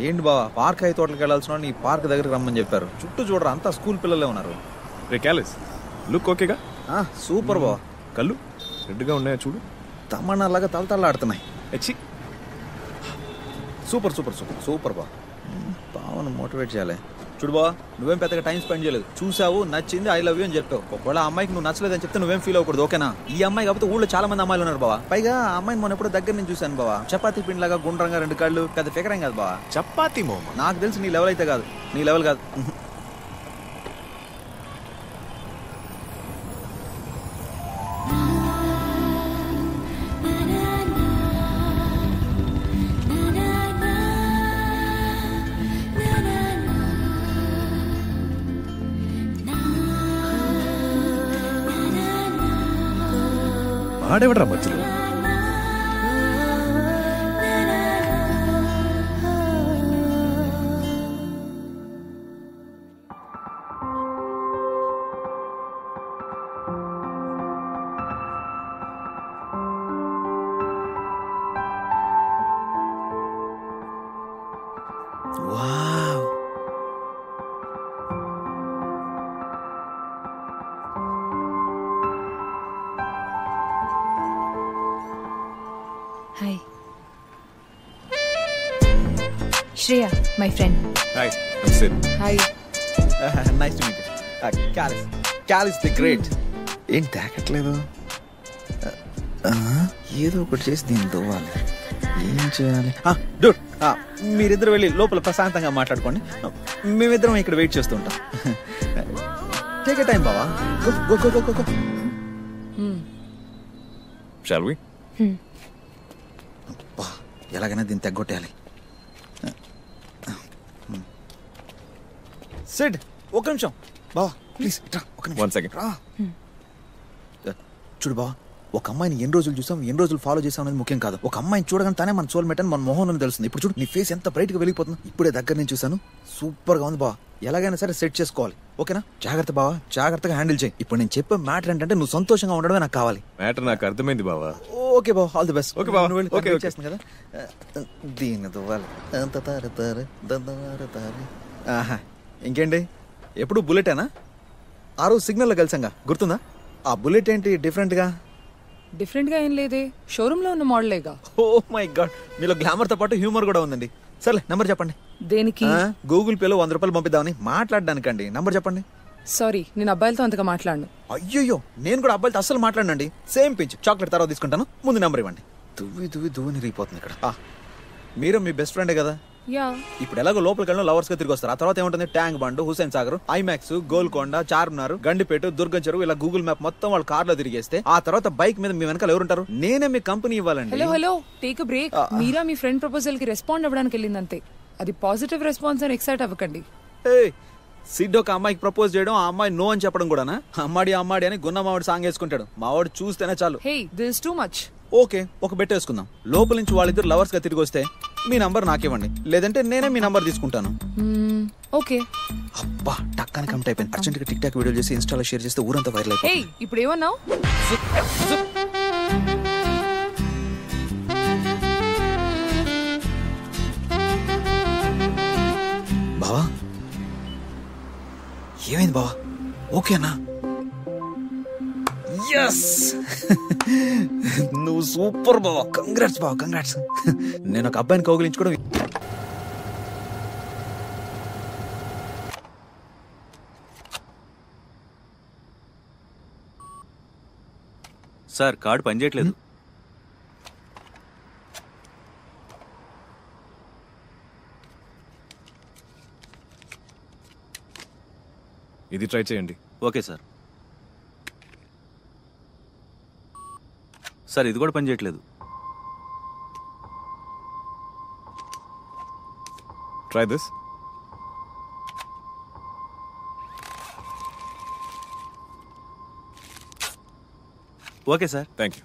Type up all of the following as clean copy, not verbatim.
ఏంటి బావా పార్క్ అయితే తోటలకు వెళ్ళాల్సిన నీ పార్క్ దగ్గరికి రమ్మని చెప్పారు. చుట్టూ చూడరా అంతా స్కూల్ పిల్లలే ఉన్నారు. రే క్యాలిస్ లుక్ ఓకేగా? సూపర్ బావా. కళ్ళు రెడ్గా ఉన్నాయా చూడు, తమన్నాలాగా తలతల్లాడుతున్నాయి. ఎచ్చి సూపర్ సూపర్ సూపర్ సూపర్ బా. బావను మోటివేట్ చేయాలి. చూడు బా, నువ్వేం పెద్దగా టైం స్పెండ్ చేయలేదు. చూసావు, నచ్చింది, ఐ లవ్ యూ అని చెప్పావు. ఒకవేళ ఆ అమ్మాయికి నువ్వు నచ్చలేదని చెప్తే నువ్వేం ఫీల్ అవ్వకూడదు, ఓకేనా? ఈ అమ్మాయి కాకపోతే ఊళ్ళో చాలా మంది అమ్మాయిలు ఉన్నారు బావా. పైగా ఆ అమ్మాయిని మొన్న ఎప్పుడు దగ్గర నుంచి చూశాను బావా. చపాతీ పిండిలాగా గుండ్రంగా 2 కళ్ళు, పెద్ద ఫిగరేం కాదు బావా. చపాతీ మోమ నాకు తెలిసి నీ లెవెల్ అయితే కాదు, నీ లెవెల్ కాదు. ఆడేవడరా మధ్యలో? Wow, hi Shreya, my friend. Hi I'm Sid. Hi. Nice to meet you. Kallis, Kallis the great. ఏం తాకట్లేదు? ఏదో ఒకటి చేసి దీన్ని తవ్వాలి. ఏం చేయాలి? డూడ్, మీరిద్దరు వెళ్ళి లోపల ప్రశాంతంగా మాట్లాడుకోండి. మేమిద్దరం ఇక్కడ వెయిట్ చేస్తుంటాం. టేక్ ఎ టైం బావా. Go go go go go. Shall we? అబ్బా, ఎలాగైనా దీన్ని తగ్గొట్టేయాలి. సిడ్, ఒక నిమిషం బావా ప్లీజ్ రా. ఒక నిమిషం. 1 సెకండ్. రా. చూడు బావా, ఒక అమ్మాయిని ఎన్ని రోజులు చూసాం, ఎన్ని రోజులు ఫాలో చేసాం అనేది ముఖ్యం కాదు. ఒక అమ్మాయిని చూడగానే తానే మన సోల్మేట్ అని మన మొహం అని తెలుస్తుంది. ఇప్పుడు చూడు, నీ ఫేస్ ఎంత బ్రైట్ గా వెలిగిపోతుంది. ఇప్పుడే దగ్గర నేను చూసాను, సూపర్ గా ఉంది బావా. ఎలాగైనా సరే సెట్ చేసుకోవాలి, ఓకేనా? జాగ్రత్త బావా, జాగ్రత్తగా హ్యాండిల్ చేయి. ఇప్పుడు నేను చెప్పే మ్యాటర్ ఏంటంటే నువ్వు సంతోషంగా ఉండడమే నాకు కావాలి. మ్యాటర్ నాకు అర్థమైంది బావా. ఓకే బావా, ఆల్ ది బెస్ట్. ఓకే బావా, నువ్వు ఓకే ఓకే చేస్తుంది కదా. దీని దువ్వాలి. ఆహా, ఇంకేంటి? ఎప్పుడు బుల్లెటేనా? ఆ రోజు సిగ్నల్లో కలిసాంగా, గుర్తుందా? ఆ బుల్లెట్ ఏంటి డిఫరెంట్ గా? డిఫరెంట్ గా ఏం లేదే, షోరూమ్ లో ఉన్న మోడలేగా. ఓ మై గాడ్, మీలో గ్లామర్ తో పాటు హ్యూమర్ కూడా ఉందండి. సర్లే, నంబర్ చెప్పండి. దేనికి? గూగుల్ పేలో 100 రూపాయలు పంపిద్దామని మాట్లాడడానికండి. నంబర్ చెప్పండి. సారీ, నేను అబ్బాయిలతో అంతగా మాట్లాడను. అయ్యో, నేను కూడా అబ్బాయిలతో అస్సలు మాట్లాడినండి. సేమ్ పించ్ చాక్లెట్ తర్వాత తీసుకుంటాను, ముందు నంబర్ ఇవ్వండి. దువ్వి నిరిగిపోతుంది ఇక్కడ. మీరు మీ బెస్ట్ ఫ్రెండే కదా? యా. ఇప్పుడు ఎలాగో లోపలికి వెళ్ళిన లవర్స్ గా తిరిగి వస్తారు. ఆ తర్వాత ఏముంటుంది? Tank bund, Hussain Sagar, IMAX, Golconda, Charminar, Gandipet, Durgam Cheruvu, ఇలా గూగుల్ మ్యాప్ మొత్తం వాళ్ళ కార్ లో తిరిగేస్తే ఆ తర్వాత బైక్ మీద మీ వెనకాల ఎవరుంటారు? నేనే మీ కంపెనీ ఇవ్వాలండి. Hello hello, take a break. Meera me friend proposal కి రెస్పాండ్ అవ్వడానికి వెళ్ళింది అంతే. అది పాజిటివ్ రెస్పాన్స్ అని ఎక్సైట్ అవ్వకండి. సిడ్ ఒక అమ్మాయికి ప్రపోజ్ చేయడం, ఆ అమ్మాయి నో అని చెప్పడం కూడానా? అమ్మాడి అని గున్న మావాడు సాంగ్ వేసుకుంటాడు. మావాడు చూస్తేనే చాలు. Hey, this is too much. Okay, ఒక బెట్ వేసుకుందాం. లోపల నుంచి వాళ్ళిద్దరు లవర్స్ గా తిరిగి వస్తే మీ నంబర్ నాకివ్వండి, లేదంటే నేనే మీ నంబర్ తీసుకుంటాను. ఓకే. అబ్బా, టక్కాని కమిట్ అయిపోయింది. అర్జెంట్ గా టిక్ టాక్ వీడియో చేసి ఇన్స్టాలో షేర్ చేస్తే ఊరంతా వైరల్ హే, అయిపోయింది. ఇప్పుడు ఏమన్నావు? బావా, ఏమైంది బావా? ఓకేనా? yes నువ్వు సూపర్ బావా. కంగ్రాట్స్ బావా, కంగ్రాట్స్. నేను ఒక అబ్బాయిని కౌగిలించుకోవడం. సార్, కార్డు పనిచేయట్లేదు. ఇది ట్రై చేయండి. Okay sir. సార్, ఇది కూడా పనిచేయట్లేదు. Try this. Okay sir. Thank you.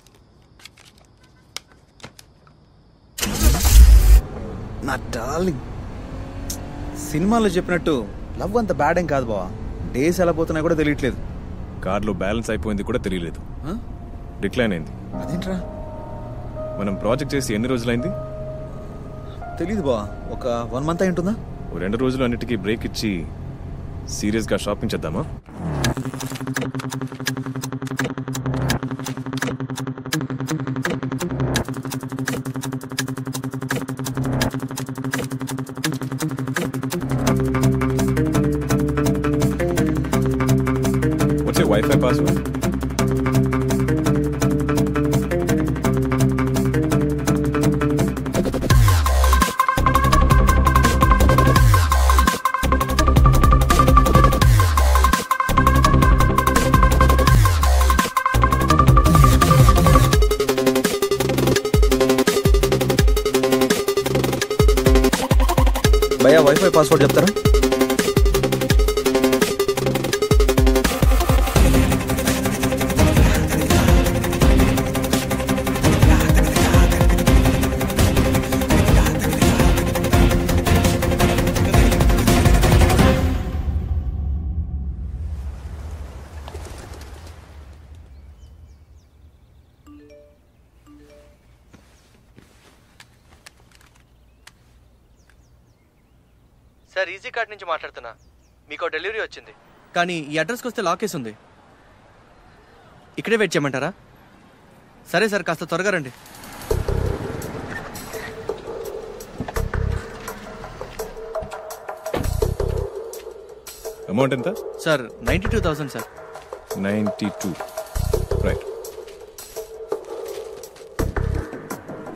నా డార్లింగ్, సినిమాలో చెప్పినట్టు లవ్ అంత బ్యాడ్ ఏం కాదు బావా. డేస్ ఎలా పోతున్నాయి కూడా తెలియట్లేదు. కార్లో బ్యాలెన్స్ అయిపోయింది కూడా తెలియలేదు. డిక్లైన్ అయింది. అదేంట్రా? మనం ప్రాజెక్ట్ చేసి ఎన్ని రోజులైంది? తెలీదు బావా, ఒక ఒక 1 month అయి ఉంటుందా? 2 రోజులు అన్నిటికీ బ్రేక్ ఇచ్చి సీరియస్గా షాపింగ్ చేద్దామా? What's your Wi-Fi password? భయ్యా వైఫై పాస్వర్డ్ చెప్తారా? సార్ ఈజీ కార్డ్ నుంచి మాట్లాడుతున్నా. మీకు డెలివరీ వచ్చింది, కానీ ఈ అడ్రస్కి వస్తే లాకేస్ ఉంది. ఇక్కడే వెయిట్ చేయమంటారా? సరే సార్, కాస్త త్వరగా రండి. అమౌంట్ ఎంత? Sir 92,000 sir. 92. Right.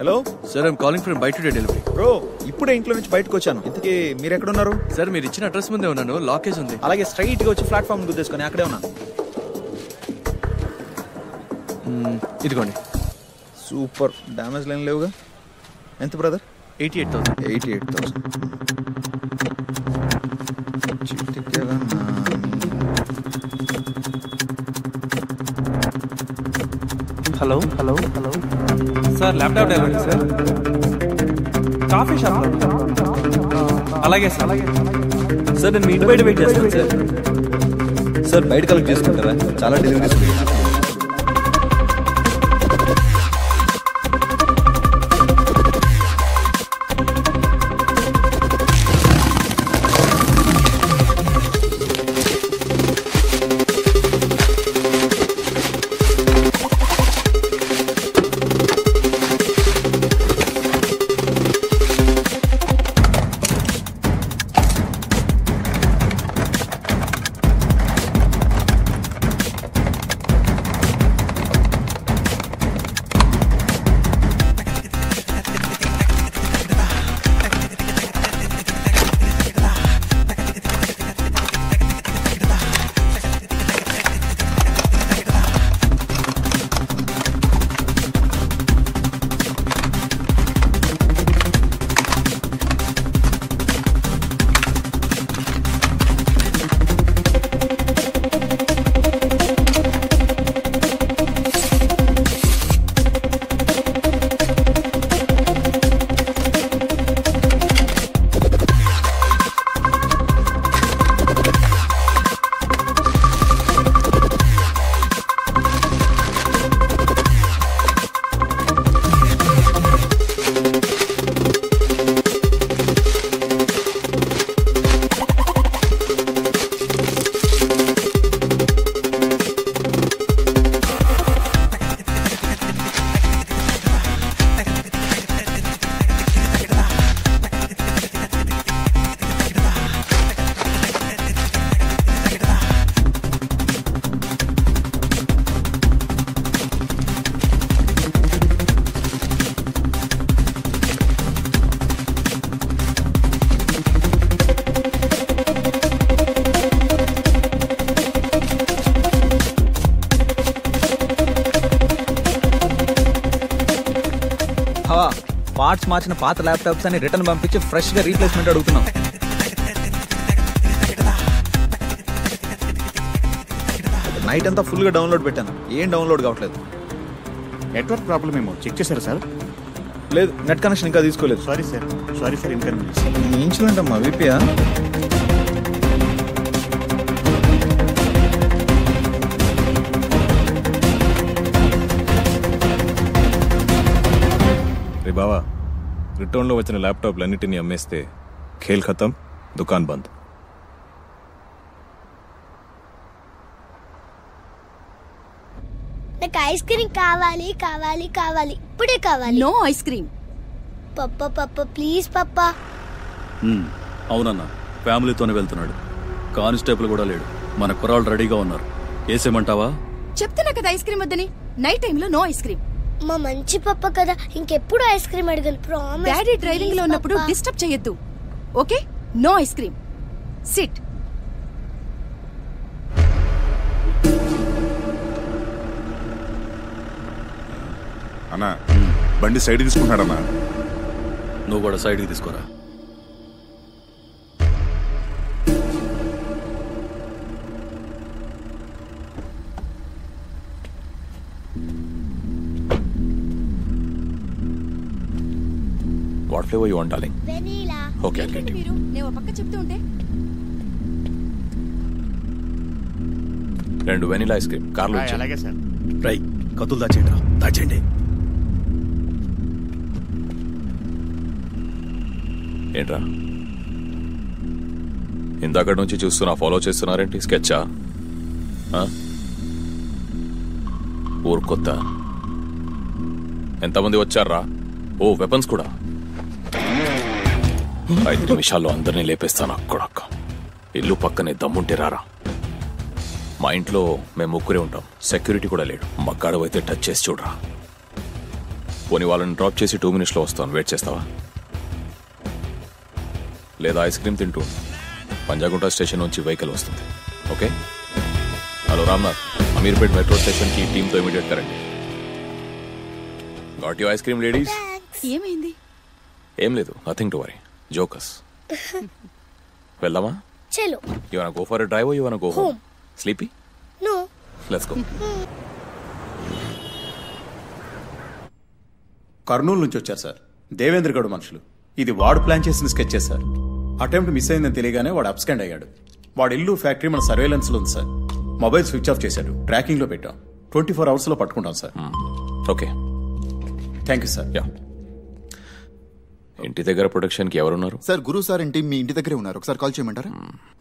Hello sir, I'm calling from by today delivery. Bro, ఇప్పుడే ఇంట్లో నుంచి బయటకు వచ్చాను. ఇంతకీ మీరు ఎక్కడున్నారు? సార్, మీరు ఇచ్చిన అడ్రస్ ముందే ఉన్నాను, లాకేజ్ ఉంది. అలాగే స్ట్రైట్గా వచ్చి ప్లాట్ఫామ్ గుద్దేసుకొని అక్కడే ఉన్నాను. ఇదిగోండి. సూపర్. డ్యామేజ్ లేని లేవుగా? ఎంత brother? 88,000. 88,000. Hello hello hello sir, laptop delivery sir. Coffee shop. అలాగే సార్. సార్, నేను మీ ఇంటి బయట వెయిట్ చేస్తాను సార్. సార్ బయట కలెక్ట్ చేసుకుంటారా? చాలా డెలివరీస్ ఉన్నాయి. పార్ట్స్ మార్చిన పాత ల్యాప్టాప్స్ అని రిటర్న్ పంపించి ఫ్రెష్గా రీప్లేస్మెంట్ అడుగుతున్నాం. నైట్ అంతా ఫుల్గా డౌన్లోడ్ పెట్టాను, ఏం డౌన్లోడ్ కావట్లేదు. నెట్వర్క్ ప్రాబ్లం ఏమో చెక్ చేశారా సార్? లేదు, నెట్ కనెక్షన్ ఇంకా తీసుకోలేదు. Sorry sir inconvenience. ఇన్సిడెంట్ అమ్మా, విపియా? రే బావా, రిటర్న్లో వచ్చిన ల్యాప్టాప్లు అన్నిటినీ అమ్మేస్తే खेल खत्म, दुकान बंद. నాకు ఐస్ క్రీమ్ కావాలి కావాలి కావాలి ఇప్పుడే కావాలి. No ice cream. Papa papa please papa. అవునన్నా, ఫ్యామిలీతోనే వెళ్తున్నాడు. కానిస్టేబుల్ కూడా లేడు. మన కుర్రాళ్ళు రెడీగా ఉన్నారు. వేసేమంటావా? చెప్తున్నా కదా ఐస్ క్రీమ్ వద్దని. నైట్ టైంలో నో ఐస్ క్రీమ్. మా మంచి పప్ప కదా, ఇంకెప్పుడు ఐస్ క్రీమ్ అడగను. ప్రామిస్. డాడీ డ్రైవింగ్ లో ఉన్నప్పుడు డిస్టర్బ్ చేయొద్దు. Okay, no ice cream. Sit. అన్నా, బండి సైడ్ తీసుకుంటాడన్నా. నువ్వు కూడా సైడ్కి తీసుకోరా. What flavor you want, darling? Vanilla. Okay, I'll get you. మీరు నేను పక్క చెప్తూ ఉంటే 2 వెనిలా ఐస్ క్రీమ్ కార్లో ఇచ్చేయ్. అలాగే సార్. రై కతులు దాచేయండి, దాచేయండి. ఏంట్రా ఇందాక నుంచి చూస్తున్నా, ఫాలో చేస్తున్నారేంటి? స్కెచ్చా? ఊరు కొత్త. ఎంతమంది వచ్చారా? ఓ వెపన్స్ కూడా. 5 నిమిషాల్లో అందరినీ లేపేస్తాను. అక్కడక్క ఇల్లు పక్కనే దమ్ముంటే రారా. మా ఇంట్లో మేము ముగ్గురే ఉంటాం, సెక్యూరిటీ కూడా లేడు. మగ్గాడు అయితే టచ్ చేసి చూడరా. పోనీ వాళ్ళని డ్రాప్ చేసి 2 మినిట్స్లో వస్తాను. వెయిట్ చేస్తావా? లేదా ఐస్ క్రీమ్ తింటూ పంజాగుంట స్టేషన్ నుంచి వెహికల్ వస్తుంది. Okay. Hello Ramnath, Ameerpet metro స్టేషన్కి టీంతో ఇమీడియట్ కరండి. Got you ice cream ladies? ఏమైంది? ఏం లేదు, నథింగ్ టు వరీ. జోకస్. వెళ్దామా? చలో. You want go for a drive or you want go home? Sleepy? No. Let's go. Kurnool నుంచి వచ్చారు సార్, దేవేంద్ర గౌడ్ మనుషులు. ఇది వాడు ప్లాన్ చేసిన స్కెచెస్ సార్. అటెంప్ట్ మిస్ అయిందని తెలియగానే వాడు అబ్స్కాండ్ అయ్యాడు. వాడి ఇల్లు, ఫ్యాక్టరీ మన సర్వేలెన్స్ లో ఉంది సార్. మొబైల్ స్విచ్ ఆఫ్ చేశాడు. ట్రాకింగ్ లో పెట్టాం. 24 hours లో పట్టుకుంటాం sir. Okay, thank you sir. Yeah. ఇంటి దగ్గర ప్రొటెక్షన్ కి ఎవరున్నారు? సార్ గురు సార్ ఇంటి మీ ఇంటి దగ్గరే ఉన్నారు. ఒకసారి కాల్ చేయమంటారా?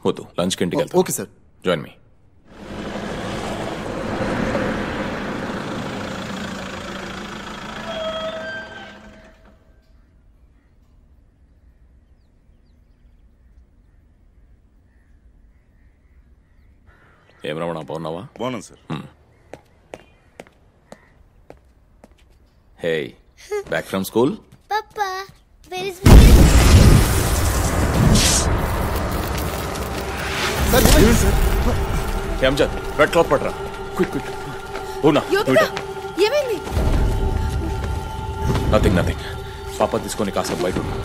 వద్దు, లంచ్ కి ఇంటికి వెళ్తా. Okay sir. Join me. ఏం రమణ, బాగున్నావా? బాగున్నాను sir. Hey, back from school? Papa where is Amjad, red cloth పట్టరా. Quick quick. ఓనా ఏమైంది? Nothing nothing. పాప తీసుకొని కాసేపు బయట ఉన్నా.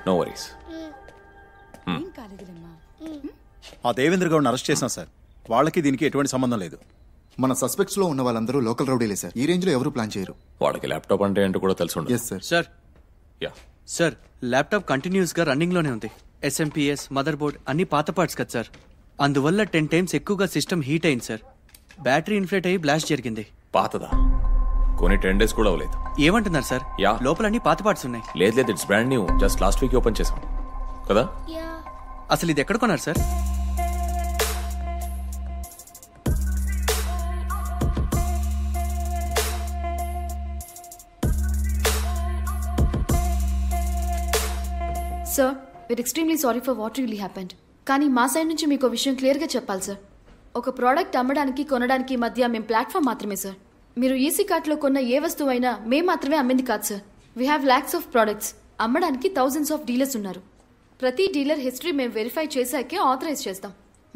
No worries. ఆ దేవేంద్ర గౌడ్ని అరెస్ట్ చేశాం సార్. వాళ్ళకి దీనికి ఎటువంటి సంబంధం లేదు. మన సస్పెక్ట్స్ లో ఉన్న వాళ్ళందరూ లోకల్ రౌడీలే సార్. ఈ రేంజ్ లో ఎవరు ప్లాన్ చేయరు. వాళ్ళకి ల్యాప్టాప్ అంటే ఏంటో కూడా తెలుసు. Yes sir. Sir, yeah sir, laptop continuous గా రన్నింగ్ లోనే ఉంది. SMPS, మదర్ బోర్డ్ అన్ని పాత పార్ట్స్ కదా సార్. అందువల్ల 10 times ఎక్కువగా సిస్టమ్ హీట్ అయింది సార్. బ్యాటరీ ఇన్ఫ్లేట్ అయ్యి బ్లాస్ట్ జరిగింది. పాతదా? కొన్ని 10 days కూడా అవ్వలేదు. ఏమంటున్నారు సార్? యా, లోపల అన్ని పాత పార్ట్స్ ఉన్నాయి. లేదు లేదు, it's brand new. Just last week open చేసాం కదా. అసలు ఇది ఎక్కడ కొన్నారు sir? Sir, we're extremely sorry for what really happened. కానీ మా సైడ్ నుంచి మీకు విషయం క్లియర్గా చెప్పాలి సార్. ఒక ప్రోడక్ట్ అమ్మడానికి కొనడానికి మధ్య మేము ప్లాట్ఫామ్ మాత్రమే సార్. మీరు ఈసీ కార్ట్లో కొన్న ఏ వస్తువు అయినా మేము మాత్రమే అమ్మింది కాదు sir. We have lakhs of products. అమ్మడానికి thousands of డీలర్స్ ఉన్నారు. ప్రతి డీలర్ హిస్టరీ మేము వెరిఫై చేశాకే ఆథరైజ్ చేస్తాం.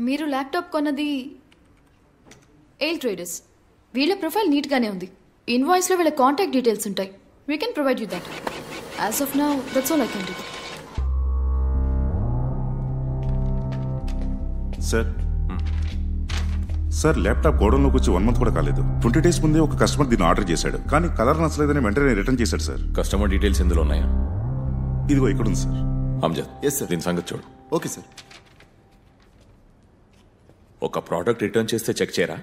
మీరు ల్యాప్టాప్ కొన్నది ఎయిల్ ట్రేడర్స్. వీళ్ళ ప్రొఫైల్ నీట్గానే ఉంది. ఇన్వాయిస్లో వీళ్ళ కాంటాక్ట్ డీటెయిల్స్ ఉంటాయి. We can provide you that. As of now that's all I can do. Sir, laptop గోడౌన్లోకి వచ్చి 1 month కూడా కాలేదు. 20 days ముందే ఒక కస్టమర్ దీన్ని ఆర్డర్ చేశాడు. కానీ కలర్ నచ్చలేదని వెంటనే రిటర్న్ చేశాడు సార్. కస్టమర్ డీటెయిల్స్ ఇందులో ఉన్నాయా? ఇదిగో ఇక్కడ ఉంది సార్. Amjad yes sir. దీని సంగతి చూడు. Okay sir. ఒక ప్రోడక్ట్ రిటర్న్ చేస్తే చెక్ చేయరా?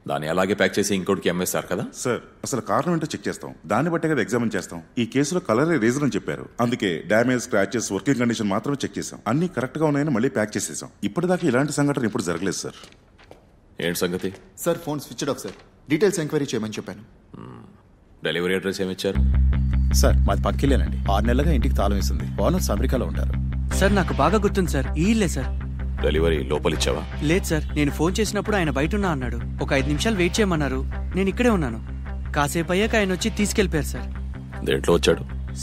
దాన్ని అలాగే ప్యాక్ చేసి ఇంకోటికి అమ్మేస్తారు కదా సార్ అసలు కారణం ఏంటో చెక్ చేస్తాం, దాన్ని బట్టే కదా ఎగ్జామిన్ చేస్తాం. ఈ కేసులో కలరే రీజన్ అని చెప్పారు, అందుకే డ్యామేజ్, స్క్రాచెస్, వర్కింగ్ కండిషన్ మాత్రమే చెక్ చేసాం. అన్ని కరెక్ట్ గా ఉన్నాయని మళ్ళీ ప్యాక్ చేసేసాం. ఇప్పటిదాకా ఇలాంటి సంఘటన ఎప్పుడు జరగలేదు సార్. ఏంటి సంగతి? Sir phone switched off sir. Details enquiry చేయమని చెప్పాను. Delivery address ఏమిచ్చారు? సార్ మాది పక్కిలేనండి. 6 నెలలుగా ఇంటికి తాళం వేసింది. ఓనర్స్ అమెరికాలో ఉంటారు. సార్ నాకు బాగా గుర్తుంది సార్, ఈ ఇల్లే సార్. డెలివరీ లోపలిచ్చావా? లేదు సార్, నేను ఫోన్ చేసినప్పుడు ఆయన బయట ఉన్నా అన్నాడు. ఒక 5 నిమిషాలు వెయిట్ చేయమన్నారు, నేను ఇక్కడే ఉన్నాను. కాసేపు అయ్యాక ఆయన వచ్చి తీసుకెళ్లిపోయారు సార్. దేంట్లో వచ్చాడు?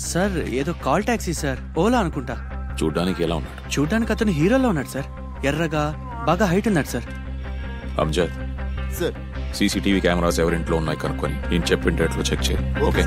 సార్ ఏదో కాల్ టాక్సీ సార్, ఓలా అనుకుంటా. చూడ్డానికి ఎలా ఉన్నాడు? చూడ్డానికి అతను హీరోలో ఉన్నాడు సార్. ఎర్రగా బాగా హైట్ ఉన్నాడు sir. Amjad sir CCTV cameras ఎవరింట్లో ఉన్నాయి కనుక్కొని నేను చెప్పిండేట్లో చెక్ చేయి. ఓకే.